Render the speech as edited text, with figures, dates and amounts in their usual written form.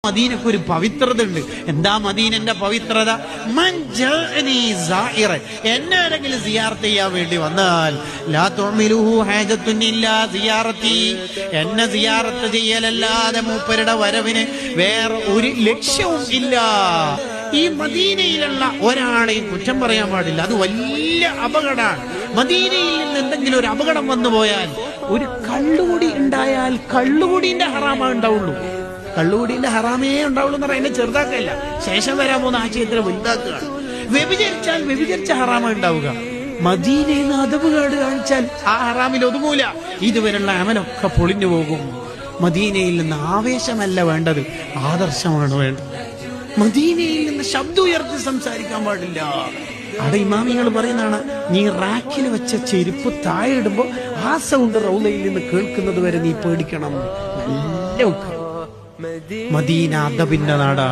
മദീനക്ക് ഒരു പവിത്രത ഉണ്ട്. എന്താ മദീനന്റെ പവിത്രത? എന്നെ ആരെങ്കിലും സിയാറത്ത് ചെയ്യാൻ വേണ്ടി വന്നാൽ ലാ തുഅ്മിലുഹു ഹാജത്തുൻ ഇല്ലാ സിയാറത്തി, എന്നെ സിയാറത്ത് ചെയ്യലല്ലാതെ മൂപ്പരുടെ വരവിന് വേറെ ഒരു ലക്ഷ്യവും ഇല്ല. ഈ മദീനയിലുള്ള ഒരാളെയും കുറ്റം പറയാൻ പാടില്ല. അത് വലിയ അപകടമാണ്. മദീനയിൽ നിന്ന് എന്തെങ്കിലും ഒരു അപകടം വന്നു പോയാൽ, ഒരു കള്ളുകുടി ഉണ്ടായാൽ കള്ളുകുടിന്റെ ഹറാമേ ഉണ്ടാവുള്ളൂ. കള്ളുകുടിന്റെ ഹറാമേ ഉണ്ടാവുള്ളൂ എന്ന് പറയാൻ ചെറുതാക്കല്ല, ശേഷം വരാൻ പോകുന്ന ആശയത്തിന് വലുതാക്കുകയാണ്. വ്യഭിചരിച്ചാൽ വ്യഭിചരിച്ച ഹറാമേ ഉണ്ടാവുക. മദീനയിൽ നിന്ന് അദബുകേട് കാണിച്ചാൽ ആ ഹറാമിൽ ഒതുങ്ങൂല. ഇതുവരെയുള്ള അമലൊക്കെ പൊളിഞ്ഞു പോകും. മദീനയിൽ നിന്ന് ആവേശമല്ല വേണ്ടത്, ആദർശമാണ് വേണ്ടത്. മദീനയിൽ നിന്ന് ശബ്ദം ഉയർത്തി സംസാരിക്കാൻ പാടില്ല. അവിടെ ഇമാമിങ്ങൾ പറയുന്നതാണ്, നീ റാക്കിൽ വെച്ച ചെരുപ്പ് താഴെ ഇടുമ്പോ ആ സൗണ്ട് റൗലയിൽ നിന്ന് കേൾക്കുന്നത് വരെ നീ പേടിക്കണം. നല്ല മദീന അദബിന്റെ നാടാ.